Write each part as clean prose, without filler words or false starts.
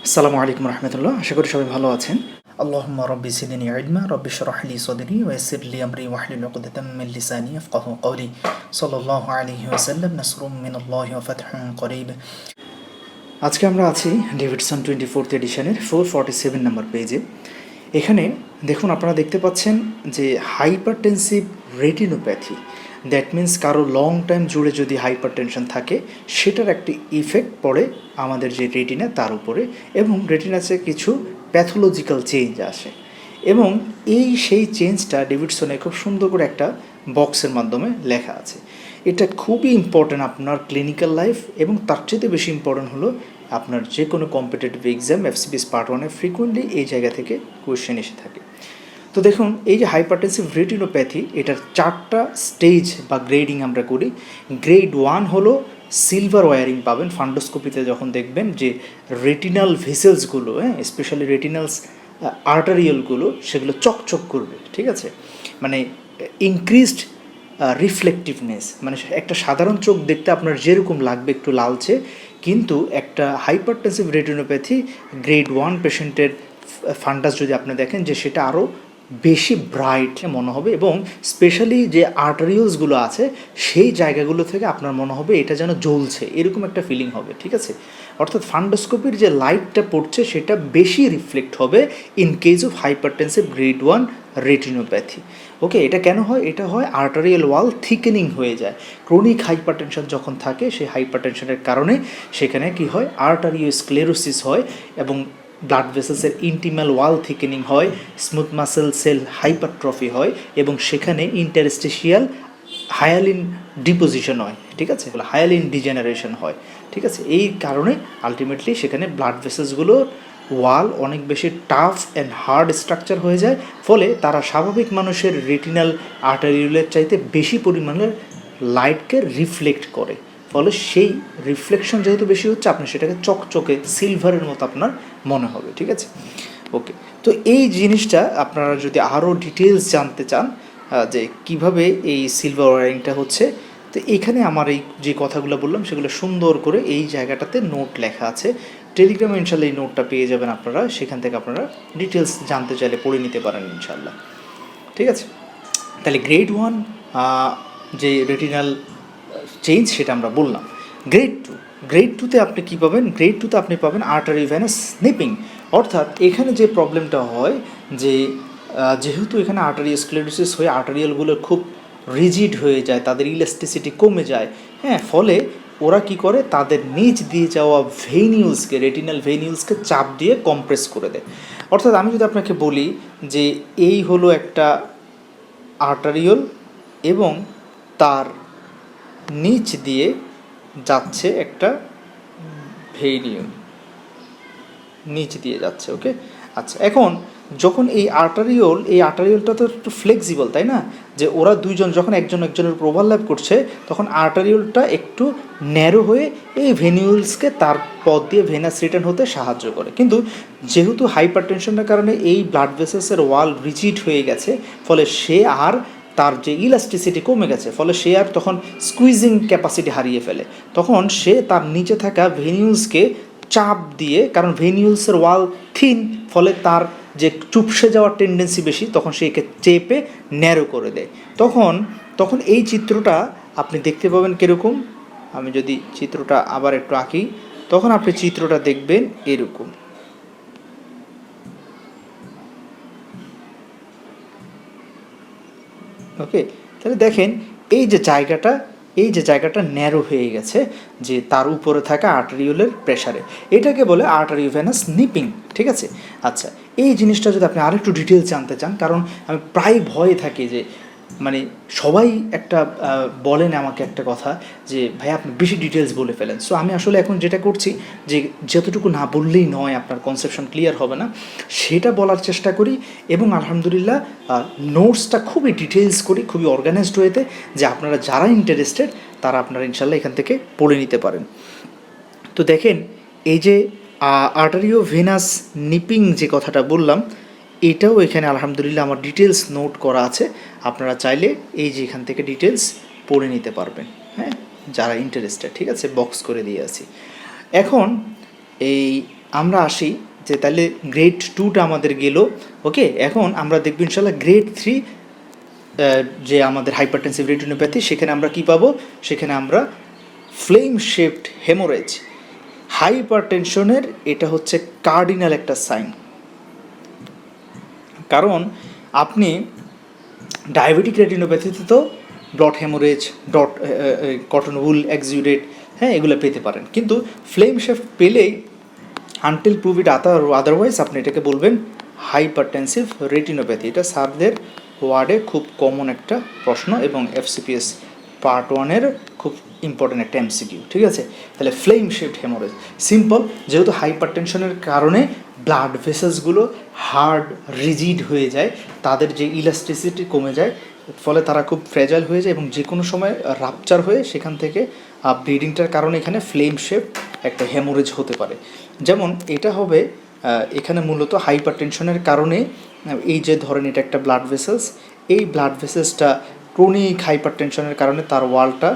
আসসালামু আলাইকুম রহমতুল্লাহ। আশা করি সবাই ভালো আছেন। আল্লাহুম্মা রব্বি জিদনি ইলমা রব্বি শরহ লি সদরি ওয়া ইয়াসসির লি আমরি ওয়াহলুল উকদাতাম মিন লিসানি ইয়াফকাহু কওলি। সাল্লাল্লাহু আলাইহি ওয়াসাল্লাম। নাসরুম মিনাল্লাহি ওয়া ফাতহুন করিব। আজকে আমরা আছি ডেভিডসন 24th এডিশনের 447 নাম্বার পেজে। এখানে দেখুন, আপনারা দেখতে পাচ্ছেন যে হাইপারটেনসিভ রেটিনোপ্যাথি, দ্যাট মিন্স কারো লং টাইম জুড়ে যদি হাইপার টেনশন থাকে সেটার একটি ইফেক্ট পড়ে আমাদের যে রেটিনা তার উপরে, এবং রেটিনাসে কিছু প্যাথোলজিক্যাল চেঞ্জ আসে, এবং সেই চেঞ্জটা ডেভিডসনে খুব সুন্দর করে একটা বক্সের মাধ্যমে লেখা আছে। এটা খুবই ইম্পর্ট্যান্ট আপনার ক্লিনিক্যাল লাইফ, এবং তার চেয়ে বেশি ইম্পর্ট্যান্ট হলো আপনার যে কোনো কম্পিটিটিভ এক্সাম এফসিপিএস পার্ট 1-এ ফ্রিকুয়েন্টলি এই জায়গা থেকে কোয়েশ্চেন এসে থাকে। তো দেখুন, এই যে হাইপারটেনসিভ রেটিনোপ্যাথি, এটার 4টা স্টেজ বা গ্রেডিং আমরা করি। গ্রেড 1 হলো সিলভার ওয়ারিং পাবেন ফান্ডোস্কোপিতে যখন দেখবেন যে রেটিনাল ভেসেলসগুলো, স্পেশালি রেটিনালস আর্টারিয়ালগুলো সেগুলো চকচক করবে, ঠিক আছে, মানে ইনক্রিজড রিফ্লেকটিভনেস, মানে একটা সাধারণ চোখ দেখতে আপনার যেরকম লাগবে একটু লালচে, কিন্তু একটা হাইপারটেনসিভ রেটিনোপ্যাথি গ্রেড 1 পেশেন্টের ফান্ডাস যদি আপনি দেখেন যে সেটা আরও বেশি ব্রাইট মনে হবে, এবং স্পেশালি যে আর্টারিয়ালসগুলো আছে সেই জায়গাগুলো থেকে আপনার মনে হবে এটা যেন জ্বলছে, এরকম একটা ফিলিং হবে, ঠিক আছে। অর্থাৎ ফান্ডোস্কোপির যে লাইটটা পড়ছে সেটা বেশি রিফ্লেক্ট হবে in case of hypertensive grade 1 retinopathy. Okay, এটা কেন হয়? এটা হয় আর্টারিয়াল ওয়াল থিকেনিং হয়ে যায়। ক্রনিক হাইপারটেনশন যখন থাকে, সেই হাইপারটেনশনের কারণে সেখানে কি হয়, আর্টারিওস্ক্লেরোসিস হয়, এবং ব্লাড ভেসেলসের ইন্টিমাল ওয়াল থিকেনিং হয়, স্মুথ মাসেল সেল হাইপারট্রফি হয়, এবং সেখানে ইন্টারস্টেশিয়াল হায়ালিন ডিপোজিশন হয়, ঠিক আছে, হায়ালিন ডিজেনারেশন হয়, ঠিক আছে। এই কারণে আলটিমেটলি সেখানে ব্লাড ভেসেলসগুলোর ওয়াল অনেক বেশি টাফ অ্যান্ড হার্ড স্ট্রাকচার হয়ে যায়, ফলে তারা স্বাভাবিক মানুষের রেটিনাল আর্টারিউলের চাইতে বেশি পরিমাণের লাইটকে রিফ্লেক্ট করে, ফলে সেই রিফ্লেকশন যেহেতু বেশি হচ্ছে আপনি সেটাকে চকচকে সিলভারের মতো আপনার মনে হবে, ঠিক আছে। ওকে, তো এই জিনিসটা আপনারা যদি আরও ডিটেলস জানতে চান যে কিভাবে এই সিলভার ওয়ারিংটা হচ্ছে, তো এখানে আমার এই যে কথাগুলো বললাম সেগুলো সুন্দর করে এই জায়গাটাতে নোট লেখা আছে। টেলিগ্রামে ইনশাল্লাহ এই নোটটা পেয়ে যাবেন আপনারা, সেখান থেকে আপনারা ডিটেলস জানতে চাইলে পড়ে নিতে পারেন ইনশাল্লাহ, ঠিক আছে। তাহলে গ্রেড 1 যে রেটিনাল চেঞ্জ সেটা আমরা বললাম। গ্রেড টুতে আপনি কী পাবেন? গ্রেড টুতে আপনি পাবেন আর্টারি ভেনাস স্নিপিং, অর্থাৎ এখানে যে প্রবলেমটা হয় যে যেহেতু এখানে আর্টারিওস্ক্লেরোসিস হয়ে আর্টারিয়ালগুলো খুব রিজিড হয়ে যায়, তাদের ইলাস্টিসিটি কমে যায়, ফলে ওরা কি করে, তাদের নিচ দিয়ে যাওয়া ভেনিউলসকে, রেটিনাল ভেনিউলসকে চাপ দিয়ে কম্প্রেস করে দেয়। অর্থাৎ আমি যদি আপনাকে বলি যে এই হলো একটা আর্টারিওল, এবং তার নিচ দিয়ে যাচ্ছে একটা ভেনিউল, নিচ দিয়ে যাচ্ছে, ওকে। আচ্ছা, এখন যখন এই আর্টারিওলটা তো একটু ফ্লেক্সিবল, তাই না, যে ওরা দুইজন যখন একজনের উপর ওভারল্যাপ করছে তখন আর্টারিওলটা একটু ন্যারো হয়ে এই ভেনিউলসকে তার পথ দিয়ে ভেনাস রিটার্ন হতে সাহায্য করে। কিন্তু যেহেতু হাইপারটেনশনের কারণে এই ব্লাড ভেসেলসের ওয়াল রিজিড হয়ে গেছে, ফলে সে আর তার যে ইলাস্টিসিটি কমে গেছে, ফলে সে আর তখন স্কুইজিং ক্যাপাসিটি হারিয়ে ফেলে, তখন সে তার নিচে থাকা ভেনিউলসকে চাপ দিয়ে, কারণ ভেনিউলসের ওয়াল থিন, ফলে তার যে চুপসে যাওয়ার টেন্ডেন্সি বেশি, তখন সে একে চেপে ন্যারো করে দেয়। তখন এই চিত্রটা আপনি দেখতে পাবেন কীরকম, আমি যদি চিত্রটা আবার একটু আঁকি, তখন আপনি চিত্রটা দেখবেন এরকম। ওকে, তাহলে দেখেন এই যে জায়গাটা ন্যারো হয়ে গেছে, যে তার উপরে থাকা আর্টারিওলের প্রেশারে, এটাকে বলে আর্টারিওভেনাস স্নিপিং, ঠিক আছে। আচ্ছা, এই জিনিসটা যদি আপনি আরেকটু ডিটেলস জানতে চান, কারণ আমি প্রায় ভয়ে থাকি যে মানে সবাই একটা বলেন আমাকে একটা কথা যে ভাই আপনি বেশি ডিটেলস বলে ফেলেন। সো আমি আসলে এখন যেটা করছি যে যতটুকু না বললেই নয়, আপনার কনসেপশন ক্লিয়ার হবে না, সেটা বলার চেষ্টা করি, এবং আলহামদুলিল্লাহ নোটসটা খুবই ডিটেলস করি, খুবই অর্গানাইজড ওয়েতে, যে আপনারা যারা ইন্টারেস্টেড তারা আপনারা ইনশাল্লাহ এখান থেকে পড়ে নিতে পারেন। তো দেখেন, এই যে আর্টারিও ভেনাস নিপিং যে কথাটা বললাম, এটাও এখানে আলহামদুলিল্লাহ আমার ডিটেলস নোট করা আছে, আপনারা চাইলে এই যে এখান থেকে ডিটেলস পড়ে নিতে পারবেন, যারা ইন্টারেস্টেড, ঠিক আছে, বক্স করে দিয়ে আছি। এখন এই আমরা আসি যে তাহলে গ্রেড 2টা আমাদের গেল। ওকে, এখন আমরা দেখব ইনশাল্লাহ গ্রেড 3 যে আমাদের হাইপারটেনসিভ রেটিনোপ্যাথি, সেখানে আমরা কি পাবো? সেখানে আমরা ফ্লেম শেপড হেমোরেজ। হাইপারটেনশনের এটা হচ্ছে কার্ডিনাল একটা সাইন, কারণ আপনি ডায়াবেটিক রেটিনোপ্যাথিতে তো ব্লড হেমোরেজ, কটন উল এক্সিউডেট, হ্যাঁ, এগুলো পেতে পারেন, কিন্তু ফ্লেম শেফট পেলেই আনটিল প্রুভ ইট আদারওয়াইজ আপনি এটাকে বলবেন হাইপারটেনসিভ রেটিনোপ্যাথি। এটা স্যারদের ওয়ার্ডে খুব কমন একটা প্রশ্ন এবং FCPS পার্ট 1-এর খুব ইম্পর্টেন্ট একটা MCQ, ঠিক আছে? তাহলে ফ্লেম শেপড হেমোরেজ সিম্পল, যেহেতু হাইপারটেনশনের কারণে ব্লাড ভেসেলসগুলো হার্ড রিজিড হয়ে যায়, তাদের যে ইলাস্টিসিটি কমে যায়, ফলে তারা খুব ফ্র্যাজাইল হয়ে যায় এবং যে কোনো সময় রাপচার হয়ে সেখান থেকে ব্লিডিংটার কারণে এখানে ফ্লেম শেপ একটা হেমোরেজ হতে পারে। যেমন এটা হবে এখানে মূলত হাইপারটেনশনের কারণে এই যে ধরেন এটা একটা ব্লাড ভেসেলস, এই ব্লাড ভেসেলসটা ক্রনিক হাইপারটেনশনের কারণে তার ওয়ালটা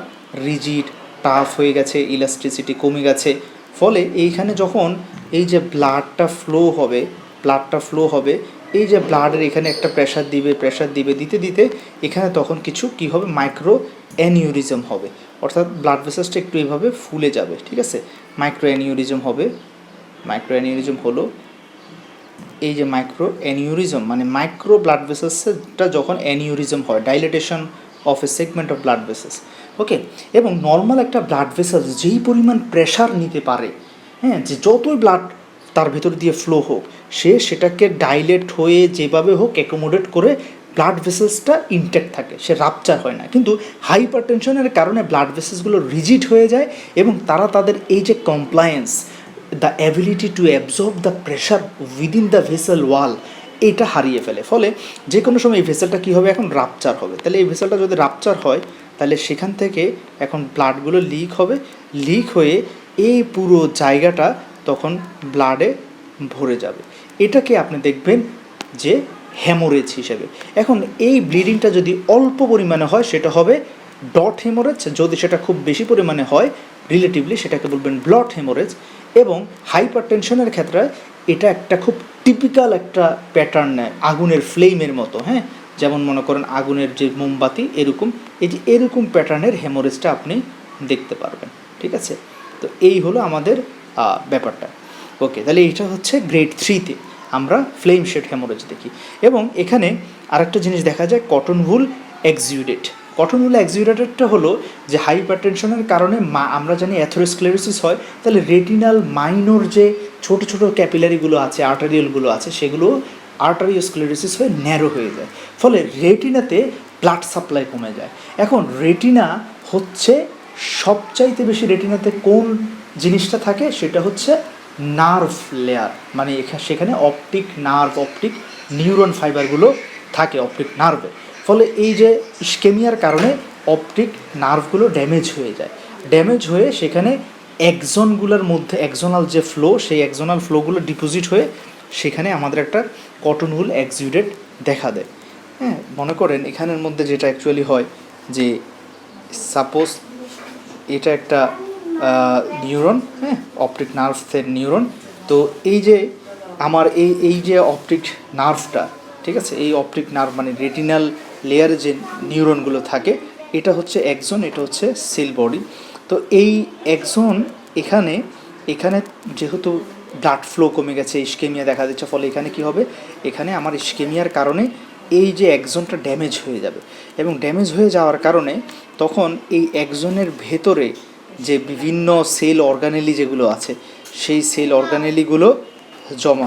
রিজিড টাফ হয়ে গেছে, ইলাস্টিসিটি কমে গেছে, ফলে এইখানে যখন এই যে ব্লাডটা ফ্লো হবে, এই যে ব্লাডের এখানে একটা প্রেশার দিবে দিতে দিতে এখানে তখন কিছু কি হবে, মাইক্রো অ্যানিউরিজম হবে, অর্থাৎ ব্লাড ভেসেলসটা একটু এইভাবে ফুলে যাবে, ঠিক আছে? মাইক্রো অ্যানিউরিজম হবে। মাইক্রো অ্যানিউরিজম হলো এই যে মাইক্রো অ্যানিউরিজম, মানে মাইক্রো ব্লাড ভেসেলসটা যখন অ্যানিউরিজম হয়, dilatation of a segment of blood vessels, okay. এবং নর্মাল একটা ব্লাড ভেসেলস যেই পরিমাণ প্রেশার নিতে পারে, হ্যাঁ, যে যতই ব্লাড তার ভেতর দিয়ে ফ্লো হোক, সেটাকে ডাইলেট হয়ে যেভাবে হোক অ্যাকোমোডেট করে ব্লাড ভেসেলসটা ইনট্যাক্ট থাকে, সে রাপচার হয় না। কিন্তু হাইপারটেনশনের কারণে ব্লাড ভেসেলসগুলো রিজিড হয়ে যায় এবং তারা তাদের এই যে compliance, the ability to absorb the pressure within the vessel wall, এটা হারিয়ে ফেলে। ফলে যে কোনো সময় এই ভেসেলটা কী হবে, এখন রাপচার হবে। তাহলে এই ভেসেলটা যদি রাপচার হয়, তাহলে সেখান থেকে এখন ব্লাডগুলো লিক হয়ে এই পুরো জায়গাটা তখন ব্লাডে ভরে যাবে। এটাকে আপনি দেখবেন যে হেমোরেজ হিসেবে। এখন এই ব্লিডিংটা যদি অল্প পরিমাণে হয় সেটা হবে ডট হেমোরেজ, যদি সেটা খুব বেশি পরিমাণে হয় রিলেটিভলি সেটাকে বলবেন ব্লড হেমোরেজ। এবং হাইপারটেনশনের ক্ষেত্রে এটা একটা খুব টিপিক্যাল একটা প্যাটার্ন নেয়, আগুনের ফ্লেমের মতো, হ্যাঁ, যেমন মনে করেন আগুনের যে মোমবাতি, এরকম প্যাটার্নের হেমোরেজটা আপনি দেখতে পারবেন, ঠিক আছে? তো এই হলো আমাদের ব্যাপারটা। ওকে, তাহলে এটা হচ্ছে গ্রেড 3-তে আমরা ফ্লেম শেড হেমোরেজ দেখি। এবং এখানে আরেকটা জিনিস দেখা যায়, কটন উল এক্সিউডেট। কটন উল এক্সিউডেটটা হলো যে হাইপারটেনশনের কারণে আমরা জানি অ্যাথেরোস্ক্লেরোসিস হয়, তাহলে রেটিনাল মাইনর যে ছোট ছোট ক্যাপিলারিগুলো আছে, আর্টারিয়ালগুলো আছে, সেগুলো আর্টারিওস্ক্লেরোসিস হয়ে ন্যারো হয়ে যায়, ফলে রেটিনাতে ব্লাড সাপ্লাই কমে যায়। এখন রেটিনা হচ্ছে সবচাইতে বেশি, রেটিনাতে কোন জিনিসটা থাকে সেটা হচ্ছে নার্ভ লেয়ার, মানে সেখানে অপটিক নিউরন ফাইবারগুলো থাকে অপটিক নার্ভে। ফলে এই যে ইস্কেমিয়ার কারণে অপটিক নার্ভগুলো ড্যামেজ হয়ে সেখানে এক্সনগুলোর মধ্যে এক্সোনাল যে ফ্লো, সেই এক্সোনাল ফ্লোগুলো ডিপোজিট হয়ে সেখানে আমাদের একটা কটন উল এক্সিউডেট দেখা দেয়। হ্যাঁ, মনে করেন এখানের মধ্যে যেটা অ্যাকচুয়ালি হয় যে সাপোজ এটা একটা নিউরন, হ্যাঁ, অপটিক নার্ভসের নিউরন। তো এই যে আমার এই যে অপটিক নার্ভটা, ঠিক আছে, এই অপটিক নার্ভ মানে রেটিনাল লেয়ারে যে নিউরনগুলো থাকে, এটা হচ্ছে এক্সন, এটা হচ্ছে সেল বডি। তো এই এক্সন এখানে যেহেতু ব্লাড ফ্লো কমে গেছে, ইস্কেমিয়া দেখা দিচ্ছে, ফলে এখানে কি হবে, এখানে আমার ইস্কেমিয়ার কারণে এই যে এক্সনটা ড্যামেজ হয়ে যাবে, এবং ড্যামেজ হয়ে যাওয়ার কারণে তখন এই এক্সনের ভেতরে যে বিভিন্ন সেল অর্গানেলি যেগুলো আছে, সেই সেল অর্গানেলিগুলো জমা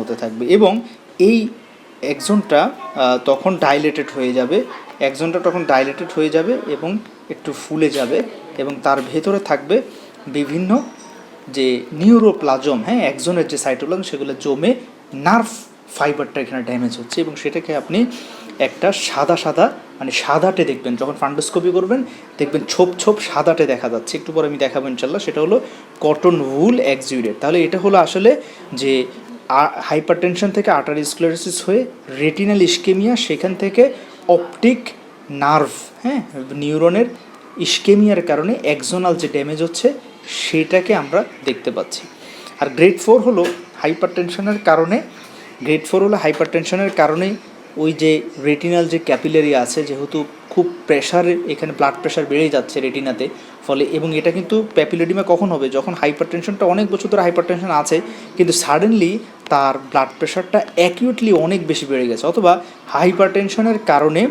হতে থাকবে এবং এই এক্সনটা তখন ডাইলেটেড হয়ে যাবে এবং একটু ফুলে যাবে, এবং তার ভেতরে থাকবে বিভিন্ন যে নিউরোপ্লাজম, হ্যাঁ, এক্সনের যে সাইটোপ্লাজম, সেগুলো জমে নার্ভ ফাইবারটা এখানে ড্যামেজ হচ্ছে, এবং সেটাকে আপনি একটা সাদাটে দেখবেন। যখন ফান্ডোস্কোপি করবেন দেখবেন ছোপ সাদাটে দেখা যাচ্ছে, একটু পরে আমি দেখাবো ইনশাল্লাহ। সেটা হলো কটন উল এক্সিউডেট। তাহলে এটা হলো আসলে যে হাইপারটেনশন থেকে আর্টারিওস্ক্লেরোসিস হয়ে রেটিনাল ইস্কেমিয়া, সেখান থেকে অপটিক নার্ভ, হ্যাঁ, নিউরনের ইস্কেমিয়ার কারণে এক্সোনাল যে ড্যামেজ হচ্ছে, সেটাকে আমরা দেখতে পাচ্ছি। আর গ্রেড 4 হলো হাইপারটেনশনের কারণে, ওই যে রেটিনাল যে ক্যাপিলারি আছে, যেহেতু খুব প্রেশার, এখানে ব্লাড প্রেশার বেড়ে যাচ্ছে রেটিনাতে, ফলে এবং এটা কিন্তু প্যাপিলোডিমা কখন হবে, যখন হাইপারটেনশনটা অনেক বছর ধরে হাইপারটেনশন আছে কিন্তু সাডেনলি তার ব্লাড প্রেশারটা অ্যাকিউটলি অনেক বেশি বেড়ে গেছে, অথবা হাইপারটেনশনের কারণে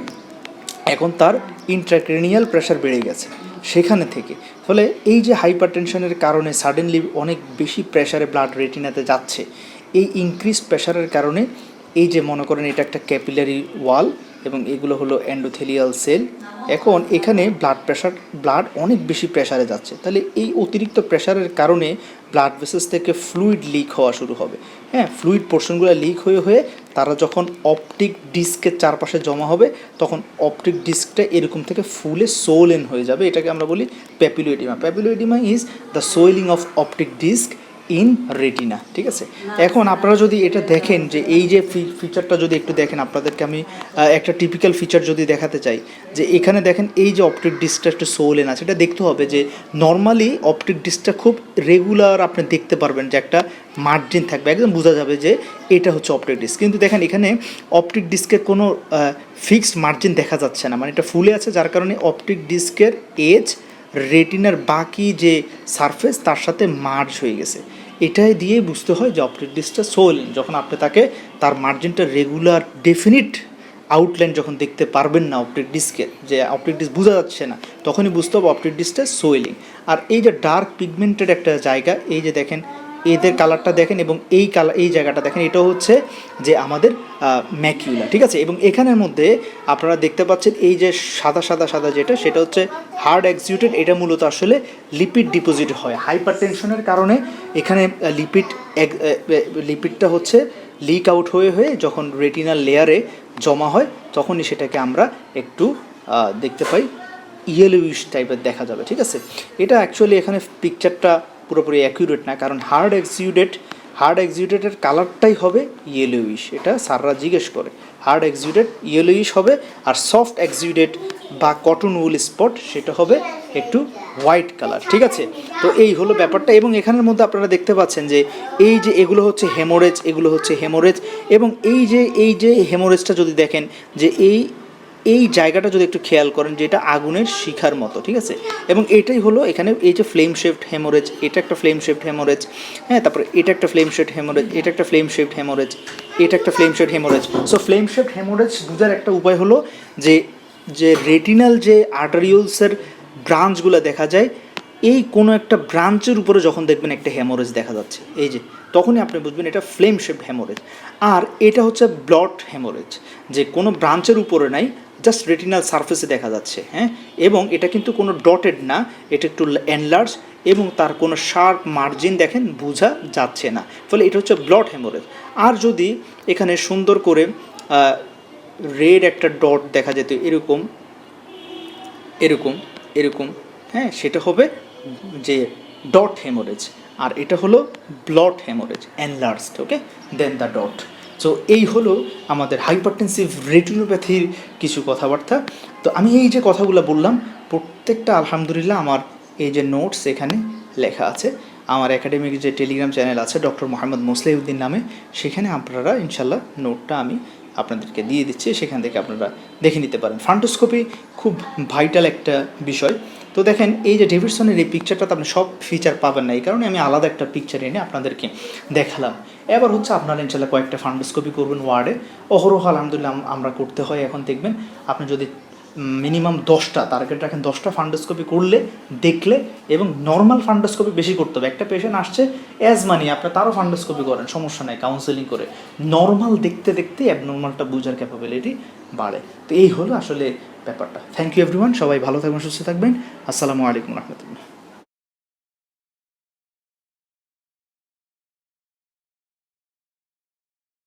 এখন তার ইন্ট্রাক্রেনিয়াল প্রেশার বেড়ে গেছে সেখানে থেকে। ফলে এই যে হাইপারটেনশনের কারণে সাডেনলি অনেক বেশি প্রেশারে ব্লাড রেটিনাতে যাচ্ছে, এই ইনক্রিজ প্রেশারের কারণে এই যে মনে করেন এটা একটা ক্যাপিলারি ওয়াল এবং এগুলো হলো এন্ডোথেলিয়াল সেল, এখন এখানে ব্লাড অনেক বেশি প্রেশারে যাচ্ছে, তাহলে এই অতিরিক্ত প্রেশারের কারণে ব্লাড ভেসেলস থেকে ফ্লুইড লিক হওয়া শুরু হবে। হ্যাঁ, ফ্লুইড পোর্শনগুলো লিক হয়ে হয়ে তারা যখন অপটিক ডিস্কের চারপাশে জমা হবে, তখন অপটিক ডিস্কটা এরকম থেকে ফুলে সোলেন হয়ে যাবে, এটাকে আমরা বলি papilloedema. Papilloedema is the swelling of optic disc in retina, ঠিক আছে। এখন আপনারা যদি এটা দেখেন যে এই যে ফিচারটা যদি একটু দেখেন, আপনাদেরকে আমি একটা টিপিক্যাল ফিচার যদি দেখাতে চাই, যে এখানে দেখেন এই যে অপটিক ডিস্কটা একটু সোলেন আছে, এটা দেখতে হবে যে নর্মালি অপটিক ডিস্কটা খুব রেগুলার আপনি দেখতে পারবেন যে একটা মার্জিন থাকবে, একদম বোঝা যাবে যে এটা হচ্ছে অপটিক ডিস্ক, কিন্তু দেখেন এখানে অপটিক ডিস্কের কোনো ফিক্সড মার্জিন দেখা যাচ্ছে না, মানে এটা ফুলে আছে, যার কারণে অপটিক ডিস্কের এজ রেটিনার বাকি যে সারফেস তার সাথে মার্জ হয়ে গেছে। এটাই দিয়ে বুঝতে হয় যে অপটিক ডিস্কটা সোয়েলিং, যখন আপনি তাকে তার মার্জিনটা রেগুলার ডেফিনিট আউটলাইন যখন দেখতে পারবেন না অপটিক ডিস্কের, যে অপটিক ডিস্ক বোঝা যাচ্ছে না, তখনই বুঝতে হবে অপটিক ডিস্কটা সোয়েলিং। আর এই যে ডার্ক পিগমেন্টেড একটা জায়গা, এই যে দেখেন এদের কালারটা দেখেন এবং এই জায়গাটা দেখেন, এটা হচ্ছে যে আমাদের ম্যাকিউলা, ঠিক আছে। এবং এখানের মধ্যে আপনারা দেখতে পাচ্ছেন এই যে সাদা সাদা সাদা যেটা, সেটা হচ্ছে হার্ড এক্সিউটেড, এটা মূলত আসলে লিপিড ডিপোজিট হয় হাইপারটেনশনের কারণে। এখানে লিপিডটা হচ্ছে লিক আউট হয়ে হয়ে যখন রেটিনাল লেয়ারে জমা হয়, তখনই সেটাকে আমরা একটু দেখতে পাই ইয়েলোইশ টাইপের দেখা যাবে, ঠিক আছে। এটা অ্যাকচুয়ালি এখানে পিকচারটা পুরোপুরি অ্যাকিউরেট না, কারণ হার্ড এক্সিউডেটের কালারটাই হবে ইয়েলোইশ, এটা স্যাররা জিজ্ঞেস করে, হার্ড এক্সিউডেট ইয়েলোইশ হবে, আর সফট এক্সিউডেট বা কটন উল স্পট সেটা হবে একটু হোয়াইট কালার, ঠিক আছে। তো এই হলো ব্যাপারটা। এবং এখানের মধ্যে আপনারা দেখতে পাচ্ছেন যে এই যে এগুলো হচ্ছে হেমোরেজ, এবং এই যে হেমোরেজটা যদি দেখেন যে এই জায়গাটা যদি একটু খেয়াল করেন যে এটা আগুনের শিখার মতো, ঠিক আছে। এবং এটাই হলো এখানে এই যে ফ্লেম শেপড হেমোরেজ, এটা একটা ফ্লেম শেপড হেমোরেজ, হ্যাঁ, তারপরে এটা একটা ফ্লেম শেপড হেমোরেজ, এটা একটা ফ্লেম শেপড হেমোরেজ, এটা একটা flame shaped haemorrhage. So flame shaped haemorrhage বোঝার একটা উপায় হলো যে রেটিনাল যে আর্টারিওলসের ব্রাঞ্চগুলো দেখা যায়, এই কোনো একটা ব্রাঞ্চের উপরে যখন দেখবেন একটা হেমোরেজ দেখা যাচ্ছে, এই যে, তখনই আপনি বুঝবেন এটা ফ্লেম শেপড হেমোরেজ। আর এটা হচ্ছে ব্লট হেমোরেজ, যে কোনো ব্রাঞ্চের উপরে নাই, জাস্ট রেটিনাল সারফেসে দেখা যাচ্ছে, হ্যাঁ। এবং এটা কিন্তু কোনো ডটেড না, এটা একটু এনলার্জ এবং তার কোনো শার্প মার্জিন দেখেন বোঝা যাচ্ছে না, ফলে এটা হচ্ছে ব্লট হেমোরেজ। আর যদি এখানে সুন্দর করে রেড একটা ডট দেখা যেত এরকম এরকম এরকম, হ্যাঁ, সেটা হবে যে ডট হেমোরেজ। আর এটা হলো blot haemorrhage, enlarged, okay, then the dot. So এই হলো আমাদের হাইপারটেনসিভ রেটিনোপ্যাথির কিছু কথাবার্তা। তো আমি এই যে কথাগুলো বললাম প্রত্যেকটা আলহামদুলিল্লাহ আমার এই যে নোটস এখানে লেখা আছে, আমার একাডেমিক যে টেলিগ্রাম চ্যানেল আছে ডক্টর মোহাম্মদ মোসলেউদ্দিন নামে, সেখানে আপনারা ইনশাল্লাহ নোটটা আমি আপনাদেরকে দিয়ে দিচ্ছি, সেখান থেকে আপনারা দেখে নিতে পারেন। ফান্টোস্কোপি খুব ভাইটাল একটা বিষয়। তো দেখেন এই যে ডেভিডসনের এই পিকচারটাতে আপনি সব ফিচার পাবেন না, এই কারণে আমি আলাদা একটা পিকচার এনে আপনাদেরকে দেখালাম। এবার হচ্ছে আপনারা ইনশাল্লাহ কয়েকটা ফান্ডোস্কোপি করবেন ওয়ার্ডে, অহরহ আলহামদুলিল্লাহ আমরা করতে হয়। এখন দেখবেন আপনি যদি মিনিমাম 10টা টার্গেট রাখেন, 10টা ফান্ডোস্কোপি করলে দেখলে, এবং নর্মাল ফান্ডোস্কোপি বেশি করতে হবে। একটা পেশেন্ট আসছে অ্যাজমা নিয়ে, আপনি তারও ফান্ডোস্কোপি করেন, সমস্যা নেই, কাউন্সেলিং করে। নর্মাল দেখতে দেখতে অ্যাবনর্মালটা বোঝার ক্যাপাবিলিটি বাড়ে। তো এই হলো আসলে ব্যাপারটা। থ্যাংক ইউ এভরিওয়ান, সবাই ভালো থাকবেন, সুস্থ থাকবেন। আসসালামু আলাইকুম রহমতুল্লাহ।